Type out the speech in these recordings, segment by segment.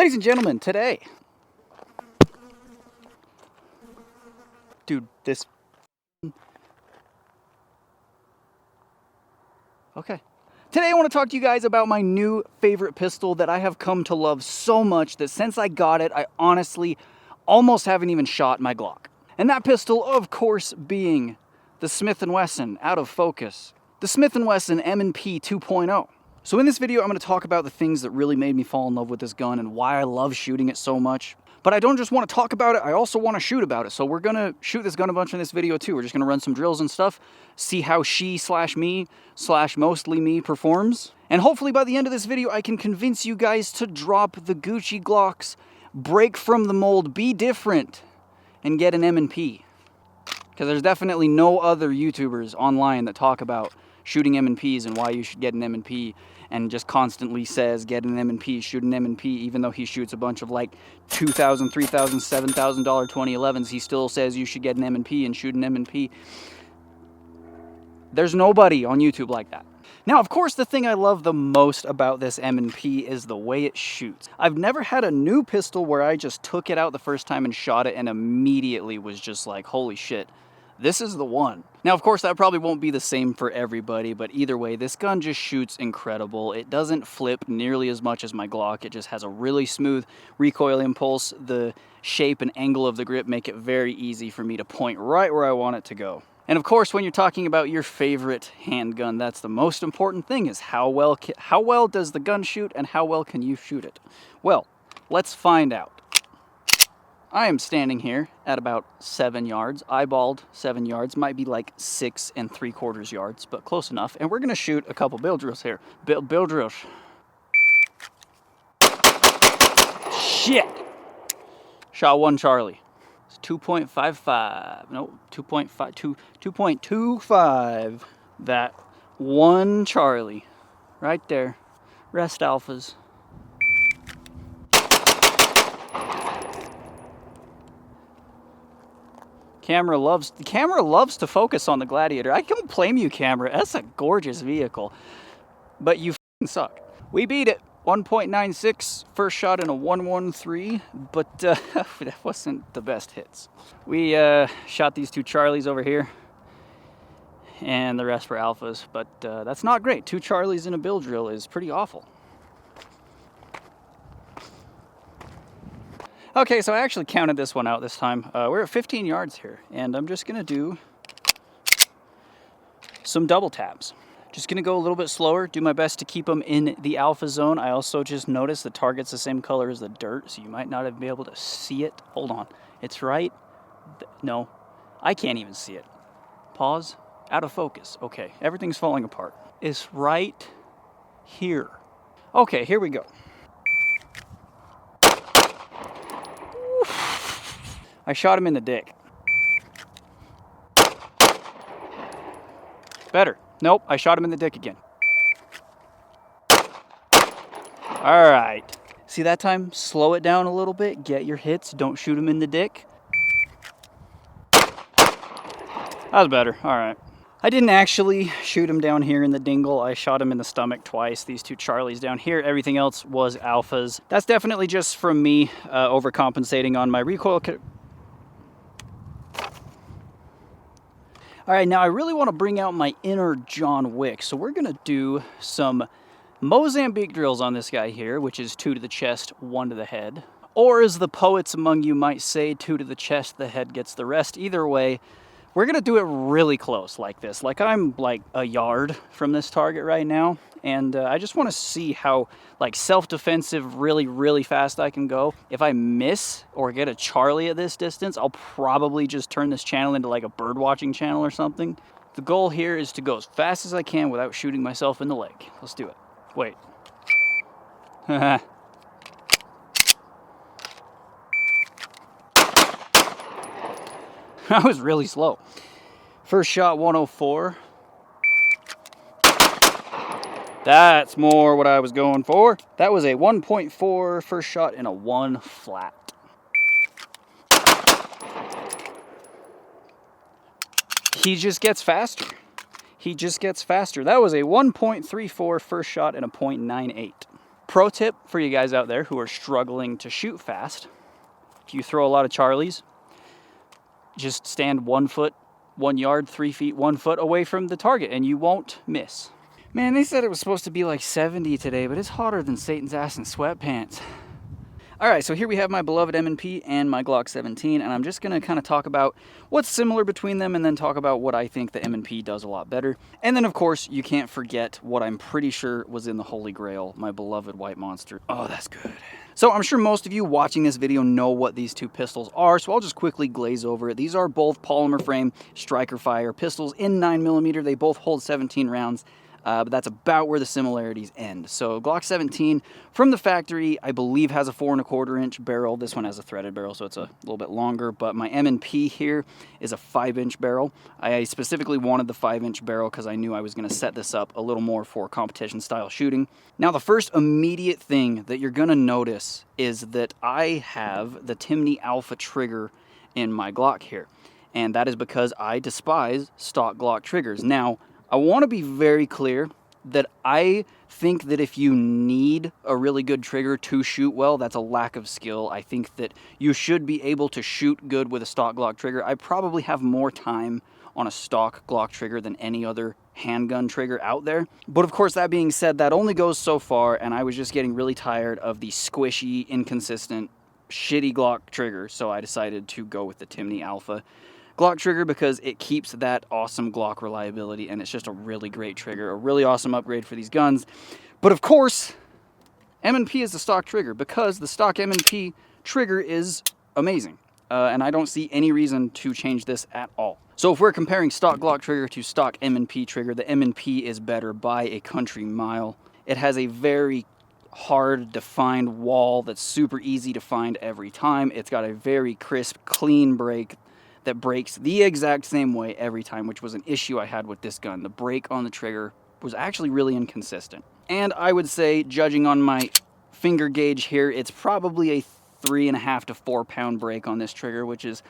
Ladies and gentlemen, today, dude, this, okay. Today I want to talk to you guys about my new favorite pistol that I have come to love so much that since I got it, I honestly almost haven't even shot my Glock. And that pistol, of course, being the Smith & Wesson out of focus. The Smith & Wesson M&P 2.0. So in this video, I'm going to talk about the things that really made me fall in love with this gun and why I love shooting it so much. But I don't just want to talk about it, I also want to shoot about it. So we're going to shoot this gun a bunch in this video too. We're just going to run some drills and stuff, see how she/me/mostly me performs. And hopefully by the end of this video, I can convince you guys to drop the Gucci Glocks, break from the mold, be different, and get an M&P. Because there's definitely no other YouTubers online that talk about shooting M&Ps and why you should get an M&P, and just constantly says get an M&P, shoot an M&P, even though he shoots a bunch of like $2,000, $3,000, $7,000 2011s, he still says you should get an M&P and shoot an M&P. There's nobody on YouTube like that. Now, of course, the thing I love the most about this M&P is the way it shoots. I've never had a new pistol where I just took it out the first time and shot it and immediately was just like, holy shit, this is the one. Now, of course, that probably won't be the same for everybody, but either way, this gun just shoots incredible. It doesn't flip nearly as much as my Glock. It just has a really smooth recoil impulse. The shape and angle of the grip make it very easy for me to point right where I want it to go. And of course, when you're talking about your favorite handgun, that's the most important thing, is how well does the gun shoot and how well can you shoot it? Well, let's find out. I am standing here at about 7 yards, eyeballed 7 yards, might be like 6 3/4 yards, but close enough. And we're gonna shoot a couple bill drills here. Bill drills. Shit! Shot one Charlie. It's 2.55, no, 2.25. That one Charlie, right there. Rest alphas. The camera loves to focus on the Gladiator. I don't blame you, camera. That's a gorgeous vehicle. But you f***ing suck. We beat it. 1.96, first shot in a 113, but that wasn't the best hits. We shot these two Charlies over here, and the rest were alphas, but that's not great. 2 Charlies in a bill drill is pretty awful. Okay, so I actually counted this one out this time. We're at 15 yards here, and I'm just gonna do some double taps. Just gonna go a little bit slower, do my best to keep them in the alpha zone. I also just noticed the target's the same color as the dirt, so you might not even be able to see it. Hold on, it's right, no, I can't even see it. Pause, out of focus. Okay, everything's falling apart. It's right here. Okay, here we go. I shot him in the dick. Better. Nope, I shot him in the dick again. All right. See that time? Slow it down a little bit. Get your hits. Don't shoot him in the dick. That was better. All right. I didn't actually shoot him down here in the dingle. I shot him in the stomach twice. These 2 Charlies down here. Everything else was alphas. That's definitely just from me overcompensating on my recoil. All right, now I really want to bring out my inner John Wick, so we're going to do some Mozambique drills on this guy here, which is 2 to the chest, 1 to the head. Or as the poets among you might say, 2 to the chest, the head gets the rest. Either way, we're going to do it really close like this. Like I'm like a yard from this target right now, and I just want to see how like self-defensive really fast I can go. If I miss or get a Charlie at this distance, I'll probably just turn this channel into like a bird watching channel or something. The goal here is to go as fast as I can without shooting myself in the leg. Let's do it. Wait. That was really slow. First shot 104. That's more what I was going for. That was a 1.4 first shot in a 1 flat. He just gets faster. He just gets faster. That was a 1.34 first shot in a .98. Pro tip for you guys out there who are struggling to shoot fast: if you throw a lot of Charlies, just stand 1 foot, 1 yard, 3 feet, 1 foot away from the target and you won't miss. Man, they said it was supposed to be like 70 today, but it's hotter than Satan's ass in sweatpants. All right, so here we have my beloved M&P and my Glock 17, and I'm just gonna kind of talk about what's similar between them and then talk about what I think the M&P does a lot better. And then of course, you can't forget what I'm pretty sure was in the Holy Grail, my beloved White Monster. Oh, that's good. So I'm sure most of you watching this video know what these two pistols are, so I'll just quickly glaze over it. These are both polymer frame striker fire pistols in 9mm. They both hold 17 rounds. But that's about where the similarities end. So Glock 17 from the factory, I believe, has a 4 1/4 inch barrel. This one has a threaded barrel, so it's a little bit longer. But my M&P here is a 5-inch barrel. I specifically wanted the 5-inch barrel because I knew I was going to set this up a little more for competition style shooting. Now, the first immediate thing that you're going to notice is that I have the Timney Alpha trigger in my Glock here. And that is because I despise stock Glock triggers. Now, I want to be very clear that I think that if you need a really good trigger to shoot well, that's a lack of skill. I think that you should be able to shoot good with a stock Glock trigger. I probably have more time on a stock Glock trigger than any other handgun trigger out there. But of course, that being said, that only goes so far, and I was just getting really tired of the squishy, inconsistent, shitty Glock trigger, so I decided to go with the Timney Alpha Glock trigger because it keeps that awesome Glock reliability, and it's just a really great trigger, a really awesome upgrade for these guns. But of course, M&P is the stock trigger because the stock M&P trigger is amazing, and I don't see any reason to change this at all. So if we're comparing stock Glock trigger to stock M&P trigger, the M&P is better by a country mile. It has a very hard defined wall that's super easy to find every time. It's got a very crisp, clean break that breaks the exact same way every time, which was an issue I had with this gun. The break on the trigger was actually really inconsistent. And I would say, judging on my finger gauge here, it's probably a 3.5 to 4 pound break on this trigger, which is,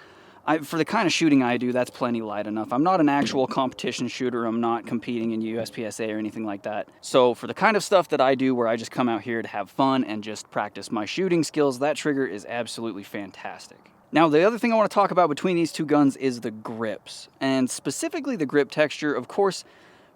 for the kind of shooting I do, that's plenty light enough. I'm not an actual competition shooter. I'm not competing in USPSA or anything like that. So for the kind of stuff that I do where I just come out here to have fun and just practice my shooting skills, that trigger is absolutely fantastic. Now, the other thing I want to talk about between these two guns is the grips, and specifically the grip texture. Of course,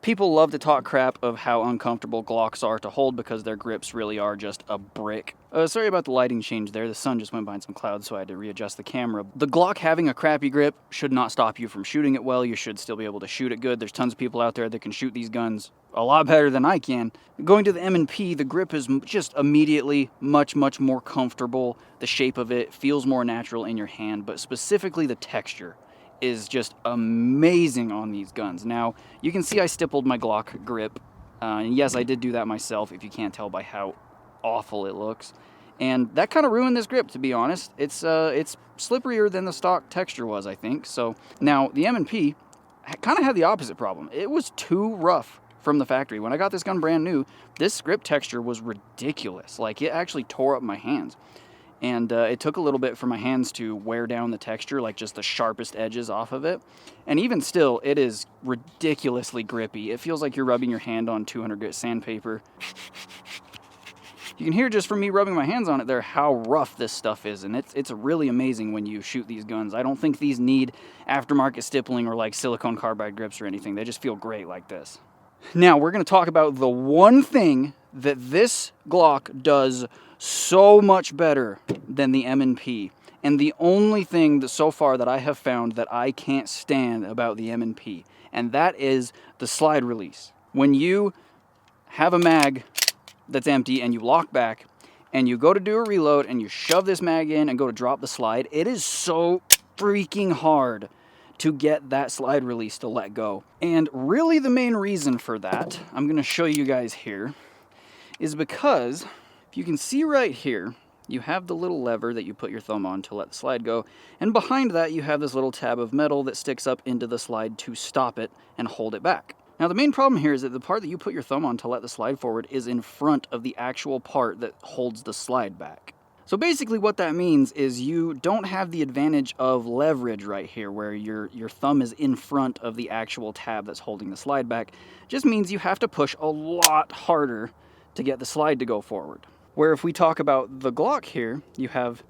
people love to talk crap of how uncomfortable Glocks are to hold because their grips really are just a brick. Sorry about the lighting change there. The sun just went behind some clouds, so I had to readjust the camera. The Glock having a crappy grip should not stop you from shooting it well. You should still be able to shoot it good. There's tons of people out there that can shoot these guns a lot better than I can. Going to the M&P, the grip is just immediately much more comfortable. The shape of it feels more natural in your hand, but specifically the texture is just amazing on these guns. Now, you can see I stippled my Glock grip, and yes, I did do that myself, if you can't tell by how awful it looks. And that kind of ruined this grip, to be honest. It's slipperier than the stock texture was, I think. So now the M&P kind of had the opposite problem. It was too rough from the factory. When I got this gun brand new, this grip texture was ridiculous. Like, it actually tore up my hands. And it took a little bit for my hands to wear down the texture, like just the sharpest edges off of it. And even still, it is ridiculously grippy. It feels like you're rubbing your hand on 200 grit sandpaper. You can hear just from me rubbing my hands on it there how rough this stuff is, and it's really amazing when you shoot these guns. I don't think these need aftermarket stippling or like silicone carbide grips or anything. They just feel great like this. Now, we're going to talk about the one thing that this Glock does so much better than the M&P, and the only thing that so far that I have found that I can't stand about the M&P, and that is the slide release. When you have a mag that's empty and you lock back and you go to do a reload and you shove this mag in and go to drop the slide, it is so freaking hard to get that slide release to let go. And really the main reason for that, I'm going to show you guys here, is because if you can see right here, you have the little lever that you put your thumb on to let the slide go, and behind that you have this little tab of metal that sticks up into the slide to stop it and hold it back. Now, the main problem here is that the part that you put your thumb on to let the slide forward is in front of the actual part that holds the slide back. So basically what that means is you don't have the advantage of leverage right here where your thumb is in front of the actual tab that's holding the slide back. It just means you have to push a lot harder to get the slide to go forward. Where if we talk about the Glock here, you have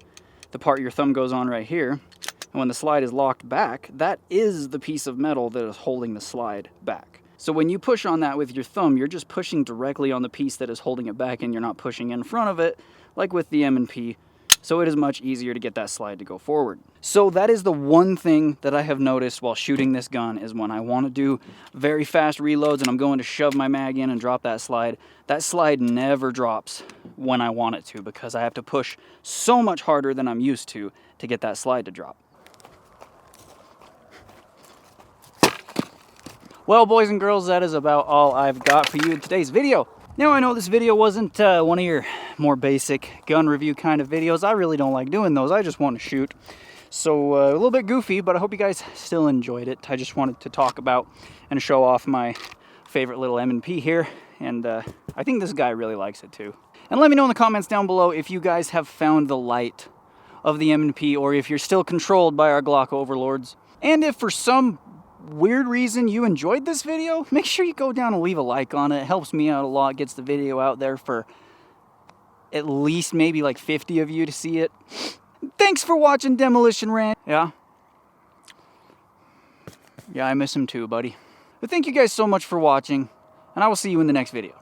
the part your thumb goes on right here, and when the slide is locked back, that is the piece of metal that is holding the slide back. So when you push on that with your thumb, you're just pushing directly on the piece that is holding it back, and you're not pushing in front of it like with the M&P. So it is much easier to get that slide to go forward. So that is the one thing that I have noticed while shooting this gun, is when I want to do very fast reloads and I'm going to shove my mag in and drop that slide never drops when I want it to, because I have to push so much harder than I'm used to get that slide to drop. Well, boys and girls, that is about all I've got for you in today's video. Now, I know this video wasn't one of your more basic gun review kind of videos. I really don't like doing those. I just want to shoot. So a little bit goofy, but I hope you guys still enjoyed it. I just wanted to talk about and show off my favorite little M&P here. And I think this guy really likes it too. And let me know in the comments down below if you guys have found the light of the M&P, or if you're still controlled by our Glock overlords. And if for some weird reason you enjoyed this video, make sure you go down and leave a like on it. It helps me out a lot, gets the video out there for at least maybe like 50 of you to see it. Thanks for watching Demolition Ranch. Yeah, I miss him too, buddy. But thank you guys so much for watching, and I will see you in the next video.